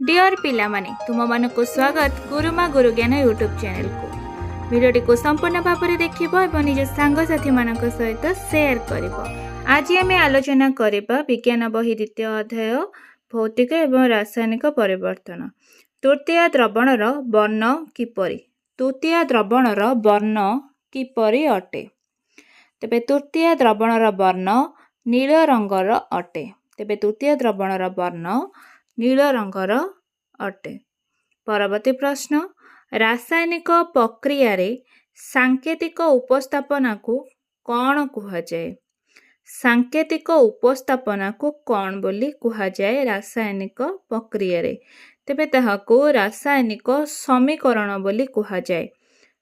Dear पिला माने तुम मान को स्वागत गुरुमा गुरुज्ञान यूट्यूब चैनल को भिडियोटी को संपूर्ण भाव में देखिबो एवं निज सांगसाथी मान सहित शेयर करिबो। आज आम आलोचना करिबा विज्ञान बही द्वितीय अध्याय भौतिक एवं रासायनिक परिवर्तन। तृतीय द्रवणर वर्ण किपरि तृतीय द्रवणर वर्ण किपरि अटे। तेबे तृतीय द्रवणर वर्ण नील रंगर अटे। तेबे तृतीय द्रवणर वर्ण नील रंगर अटे। परवर्ती प्रश्न रासायनिक प्रक्रिया रे सांकेतिक उपस्थापना को कौन कुहाजाए। सांकेतिक उपस्थापना को कौन बोली कुहाजाए रासायनिक प्रक्रिया रे। तेबे ताहाको रासायनिक समीकरण बोली कुहाजाए।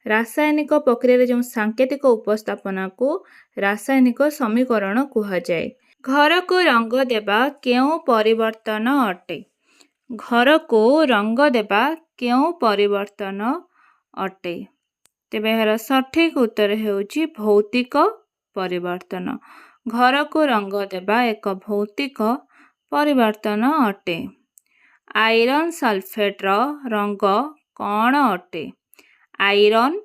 रासायनिक प्रक्रिया रे जो सांकेतिक उपस्थापना को रासायनिक समीकरण कुहाजाए। घर को रंग देबा केउं परिवर्तन अटे। घर को रंग देबा केउं परिवर्तन अटे। तेबे एहार सठिक उत्तर हेउची भौतिक परिवर्तन। घर को रंग देबा एक भौतिक परिवर्तन अटे। आयरन सल्फेट रो रंग कौन अटे। आयरन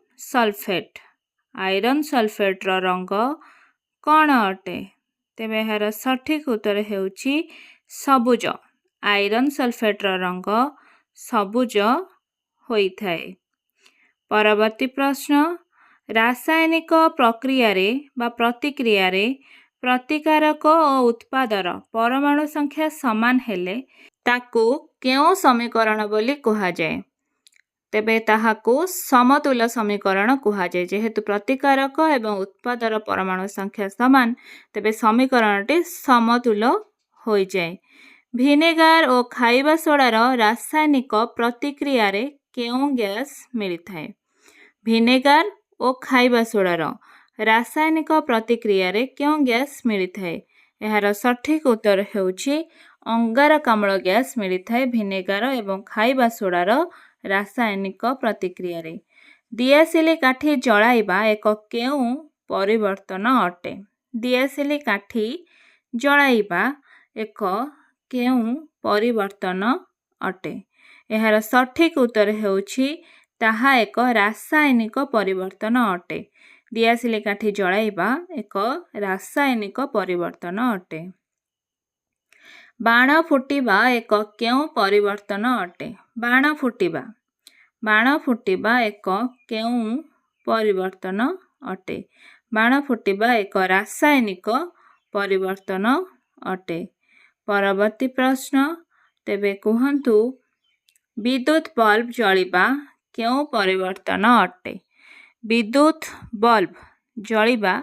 सल्फेट रो रंग कौन अटे। तेबे एहार सठिक उत्तर हेउची सबुज। आयरन सल्फेट रो रंग सबुज होइथाए। परवर्ती प्रश्न रासायनिक प्रक्रिया रे बा प्रतिक्रिया रे प्रतिकारक और उत्पादर परमाणु संख्या समान हेले ताकू केउं समीकरण बोली कुहाजाए। तेबे ताहाको समतुल्य समीकरण कुहाजाए। जेहेतु प्रतिकारक एवं उत्पादर परमाणु संख्या समान तेबे समीकरणटी समतुल्य होई जाए। भिनेगार और खाइबा सोडार रासायनिक प्रतिक्रिया रे केउं गैस मिलिथाए। भिनेगार और खाइबा सोडार रासायनिक प्रतिक्रिया रे केउं गैस मिलिथाए। एहार सठिक उत्तर हेउची अंगारकाम्ल गैस मिलिथाए भिनेगार एवं खाइबा सोडार रासायनिक प्रतिक्रिया रे। दियासिली काठी जलाइबा एक केउं परिवर्तन अटे। दियासिली काठी जलाइबा एक केउं परिवर्तन अटे। एहार सठिक उत्तर हेउची ताहा एक रासायनिक परिवर्तन अटे। दियासिली काठी जलाइबा एक रासायनिक परिवर्तन अटे। बाण फुटिबा एक केउं परिवर्तन अटे। बाण फुटिबा एक केउं परिवर्तन अटे। बाण फुटिबा एक रासायनिक परिवर्तन अटे। परवर्ती प्रश्न तेबे कुहंतु विद्युत बल्ब जलिबा केउं परिवर्तन अटे। विद्युत बल्ब जलिबा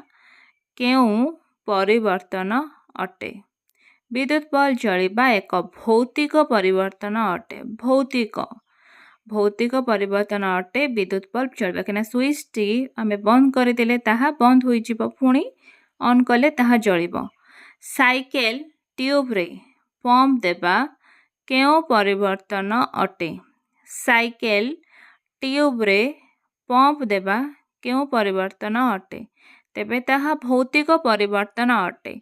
केउं परिवर्तन अटे। विद्युत बल्ब जलिबा एक भौतिक परिवर्तन अटे। भौतिक परिवर्तन अटे विद्युत बल्ब जलिबा। केना स्विच टी आमे बंद करदेले ताहा बंद होई जिवो पुणी ऑन कले ताहा जलिबो। साइकेल ट्यूब रे पंप देबा केउं परिवर्तन अटे। साइकेल ट्यूब रे पंप देबा केउं परिवर्तन अटे। तेबे ताहा भौतिक परिवर्तन अटे।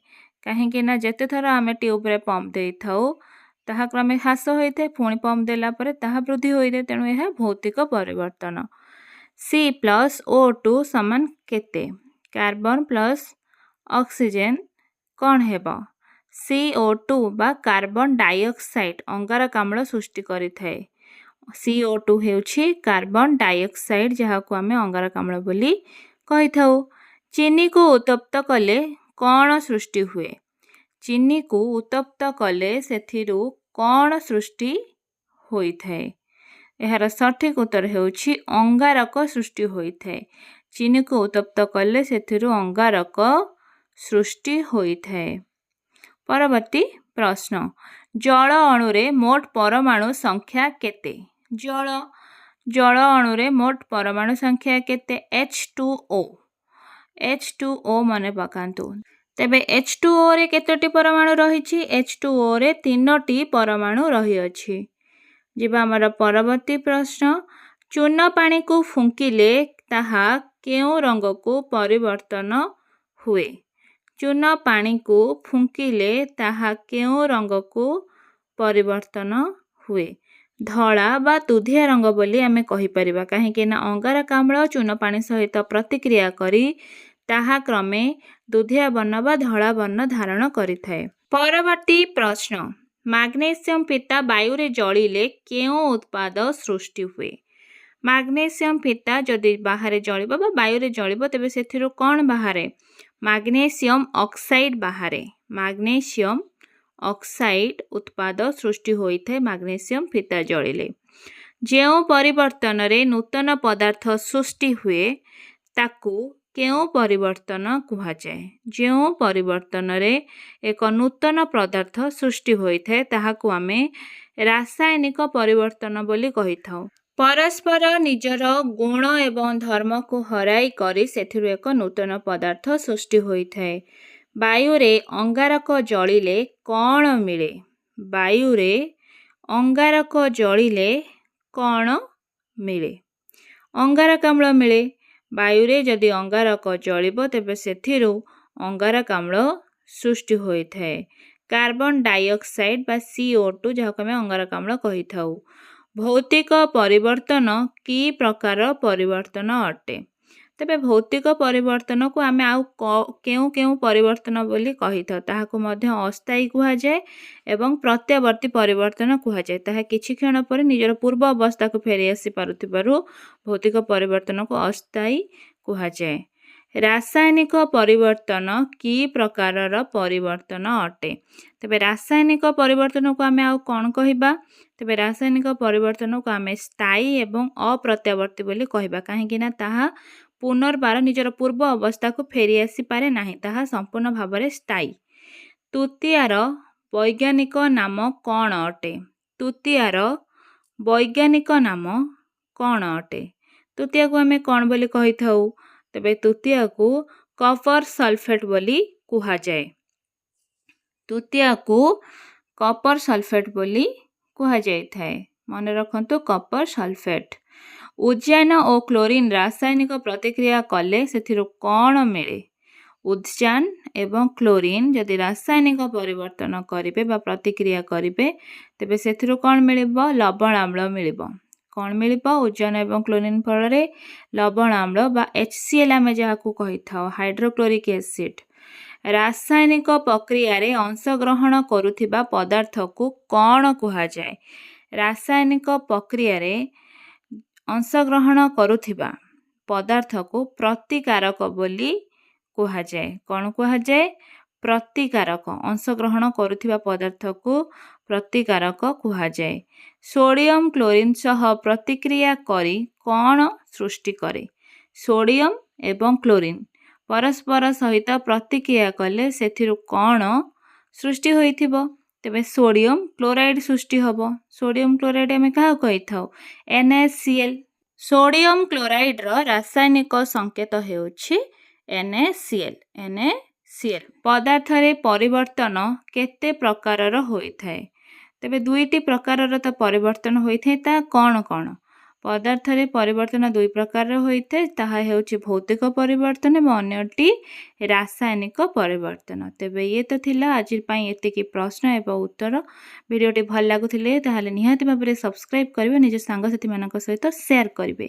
काहेकि ना जेते थर आमे ट्यूब रे पंप देई थाउ ताहा क्रमे ह्रास होइथे पुणी पंप देला परे ताहा वृद्धि होइथे तेणु यह भौतिक परिवर्तन। C+O2 समान केते। कार्बन प्लस ऑक्सीजन कौन हेबो। CO2 बा कार्बन डाइऑक्साइड अंगारकाम्ल सृष्टि करिथाए। CO2 हेउछि कार्बन डाइऑक्साइड जहाको आमे अंगारकाम्ल बोली कहिथाउ। चीनी को उत्तप्त कले कौन सृष्टि हुए। चीनी को उत्तप्त कले सेथिरु कौन सृष्टि होइथाए। एहार सठिक उत्तर हेउछि अंगारक सृष्टि होइथाए। चीनी को उत्तप्त कले सेथिरु अंगारक सृष्टि होइथाए। परवर्ती प्रश्न जल अणुरे मोट परमाणु संख्या केते। जल अणुरे मोट परमाणु संख्या केते। H2O मने पकांतु। तेबे H2O रे केतोटी परमाणु रहिछि। H2O रे 3टी परमाणु रहि अछि। जिबा हमर परवर्ती प्रश्न चूर्ण पानी को फुंकिले ताहा केउं रंग को परिवर्तन हुए। चूर्ण पानी को फुंकिले ताहा केउं रंग को परिवर्तन हुए। ଧଳା ବା ଦୁଧିଆ ରଙ୍ଗ ବୋଲି ଆମେ କହିପାରିବା, କାହିଁକି ନା ଅଙ୍ଗାରକାମ୍ଳ ଚୂନ ପାଣି ସହିତ ପ୍ରତିକ୍ରିୟା କରି ତାହା କ୍ରମେ ଦୁଧିଆ ବର୍ଣ୍ଣ ବା ଧଳା ବର୍ଣ୍ଣ ଧାରଣ କରିଥାଏ। ପରବର୍ତ୍ତୀ ପ୍ରଶ୍ନ, ମାଗ୍ନେସିୟମ ଫିତା ବାୟୁରେ ଜଳିଲେ କେଉଁ ଉତ୍ପାଦ ସୃଷ୍ଟି ହୁଏ? ମାଗ୍ନେସିୟମ ଫିତା ଯଦି ବାହାରେ ଜଳିବ ବା ବାୟୁରେ ଜଳିବ ତେବେ ସେଥିରୁ କ'ଣ ବାହାରେ? ମାଗ୍ନେସିୟମ ଅକ୍ସାଇଡ୍ ବାହାରେ। ମାଗ୍ନେସିୟମ ଅକ୍ସାଇଡ୍ ଉତ୍ପାଦ ସୃଷ୍ଟି ହୋଇଥାଏ ମାଗ୍ନେସିୟମ ଫିତା ଜଳିଲେ। ଯେଉଁ ପରିବର୍ତ୍ତନରେ ନୂତନ ପଦାର୍ଥ ସୃଷ୍ଟି ହୁଏ ତାକୁ କେଉଁ ପରିବର୍ତ୍ତନ କୁହାଯାଏ? ଯେଉଁ ପରିବର୍ତ୍ତନରେ ଏକ ନୂତନ ପଦାର୍ଥ ସୃଷ୍ଟି ହୋଇଥାଏ ତାହାକୁ ଆମେ ରାସାୟନିକ ପରିବର୍ତ୍ତନ ବୋଲି କହିଥାଉ। ପରସ୍ପର ନିଜର ଗୁଣ ଏବଂ ଧର୍ମକୁ ହରାଇ କରି ସେଥିରୁ ଏକ ନୂତନ ପଦାର୍ଥ ସୃଷ୍ଟି ହୋଇଥାଏ। ବାୟୁରେ ଅଙ୍ଗାରକ ଜଳିଲେ କ'ଣ ମିଳେ? ବାୟୁରେ ଅଙ୍ଗାରକ ଜଳିଲେ କ'ଣ ମିଳେ? ଅଙ୍ଗାରକାମ୍ଳ ମିଳେ। ବାୟୁରେ ଯଦି ଅଙ୍ଗାରକ ଜଳିବ ତେବେ ସେଥିରୁ ଅଙ୍ଗାରକାମ୍ଳ ସୃଷ୍ଟି ହୋଇଥାଏ। କାର୍ବନ ଡାଇଅକ୍ସାଇଡ୍ ବା CO2 ଯାହାକୁ ଆମେ ଅଙ୍ଗାରକାମ୍ଳ କହିଥାଉ। ଭୌତିକ ପରିବର୍ତ୍ତନ କି ପ୍ରକାର ପରିବର୍ତ୍ତନ ଅଟେ? ତେବେ ଭୌତିକ ପରିବର୍ତ୍ତନକୁ ଆମେ ଆଉ କେଉଁ କେଉଁ ପରିବର୍ତ୍ତନ ବୋଲି କହିଥାଉ? ତାହାକୁ ମଧ୍ୟ ଅସ୍ଥାୟୀ କୁହାଯାଏ ଏବଂ ପ୍ରତ୍ୟାବର୍ତ୍ତୀ ପରିବର୍ତ୍ତନ କୁହାଯାଏ। ତାହା କିଛି କ୍ଷଣ ପରେ ନିଜର ପୂର୍ବ ଅବସ୍ଥାକୁ ଫେରି ଆସିପାରୁଥିବାରୁ ଭୌତିକ ପରିବର୍ତ୍ତନକୁ ଅସ୍ଥାୟୀ କୁହାଯାଏ। ରାସାୟନିକ ପରିବର୍ତ୍ତନ କି ପ୍ରକାରର ପରିବର୍ତ୍ତନ ଅଟେ? ତେବେ ରାସାୟନିକ ପରିବର୍ତ୍ତନକୁ ଆମେ ଆଉ କ'ଣ କହିବା? ତେବେ ରାସାୟନିକ ପରିବର୍ତ୍ତନକୁ ଆମେ ସ୍ଥାୟୀ ଏବଂ ଅପ୍ରତ୍ୟାବର୍ତ୍ତୀ ବୋଲି କହିବା, କାହିଁକି ନା ତାହା ପୁନର୍ବାର ନିଜର ପୂର୍ବ ଅବସ୍ଥାକୁ ଫେରି ଆସିପାରେ ନାହିଁ, ତାହା ସମ୍ପୂର୍ଣ୍ଣ ଭାବରେ ସ୍ଥାୟୀ। ତୃତୀୟାର ବୈଜ୍ଞାନିକ ନାମ କ'ଣ ଅଟେ? ତୃତୀୟାର ବୈଜ୍ଞାନିକ ନାମ କ'ଣ ଅଟେ? ତୃତୀୟାକୁ ଆମେ କ'ଣ ବୋଲି କହିଥାଉ? ତେବେ ତୃତୀୟାକୁ କପର ସଲଫେଟ୍ ବୋଲି କୁହାଯାଏ। ତୃତୀୟାକୁ କପର ସଲଫେଟ୍ ବୋଲି କୁହାଯାଇଥାଏ। ମନେ ରଖନ୍ତୁ, କପର ସଲଫେଟ୍। ଉଦ୍ଜାନ ଓ କ୍ଲୋରିନ୍ ରାସାୟନିକ ପ୍ରତିକ୍ରିୟା କଲେ ସେଥିରୁ କ'ଣ ମିଳେ? ଉଦ୍ଜାନ ଏବଂ କ୍ଲୋରିନ୍ ଯଦି ରାସାୟନିକ ପରିବର୍ତ୍ତନ କରିବେ ବା ପ୍ରତିକ୍ରିୟା କରିବେ ତେବେ ସେଥିରୁ କ'ଣ ମିଳିବ? ଲବଣାମ୍ଳ ମିଳିବ। କ'ଣ ମିଳିବ? ଉଦ୍ଜାନ ଏବଂ କ୍ଲୋରିନ୍ ଫଳରେ ଲବଣାମ୍ଳ ବା HCl ଆମେ ଯାହାକୁ କହିଥାଉ, ହାଇଡ୍ରୋକ୍ଲୋରିକ୍ ଏସିଡ୍। ରାସାୟନିକ ପ୍ରକ୍ରିୟାରେ ଅଂଶଗ୍ରହଣ କରୁଥିବା ପଦାର୍ଥକୁ କ'ଣ କୁହାଯାଏ? ରାସାୟନିକ ପ୍ରକ୍ରିୟାରେ ଅଂଶଗ୍ରହଣ କରୁଥିବା ପଦାର୍ଥକୁ ପ୍ରତିକାରକ ବୋଲି କୁହାଯାଏ। କ'ଣ କୁହାଯାଏ? ପ୍ରତିକାରକ। ଅଂଶଗ୍ରହଣ କରୁଥିବା ପଦାର୍ଥକୁ ପ୍ରତିକାରକ କୁହାଯାଏ। ସୋଡ଼ିୟମ କ୍ଲୋରିନ୍ ସହ ପ୍ରତିକ୍ରିୟା କରି କ'ଣ ସୃଷ୍ଟି କରେ? ସୋଡ଼ିୟମ ଏବଂ କ୍ଲୋରିନ୍ ପରସ୍ପର ସହିତ ପ୍ରତିକ୍ରିୟା କଲେ ସେଥିରୁ କ'ଣ ସୃଷ୍ଟି ହୋଇଥିବ? ତେବେ ସୋଡ଼ିୟମ କ୍ଲୋରାଇଡ୍ ସୃଷ୍ଟି ହେବ। ସୋଡ଼ିୟମ କ୍ଲୋରାଇଡ୍ ଆମେ କାହାକୁ କହିଥାଉ? NaCl। ସୋଡ଼ିୟମ କ୍ଲୋରାଇଡ୍ର ରାସାୟନିକ ସଂକେତ ହେଉଛି NaCl। NaCl। ପଦାର୍ଥରେ ପରିବର୍ତ୍ତନ କେତେ ପ୍ରକାରର ହୋଇଥାଏ? ତେବେ ଦୁଇଟି ପ୍ରକାରର ତ ପରିବର୍ତ୍ତନ ହୋଇଥାଏ। ତାହା କ'ଣ କ'ଣ? ପଦାର୍ଥରେ ପରିବର୍ତ୍ତନ ଦୁଇ ପ୍ରକାରର ହୋଇଥାଏ। ତାହା ହେଉଛି ଭୌତିକ ପରିବର୍ତ୍ତନ ଏବଂ ଅନ୍ୟଟି ରାସାୟନିକ ପରିବର୍ତ୍ତନ। ତେବେ ଇଏ ତ ଥିଲା ଆଜି ପାଇଁ ଏତିକି ପ୍ରଶ୍ନ ଏବଂ ଉତ୍ତର। ଭିଡ଼ିଓଟି ଭଲ ଲାଗୁଥିଲେ ତାହେଲେ ନିହାତି ଭାବରେ ସବସ୍କ୍ରାଇବ୍ କରିବେ, ନିଜ ସାଙ୍ଗସାଥିମାନଙ୍କ ସହିତ ସେୟାର କରିବେ।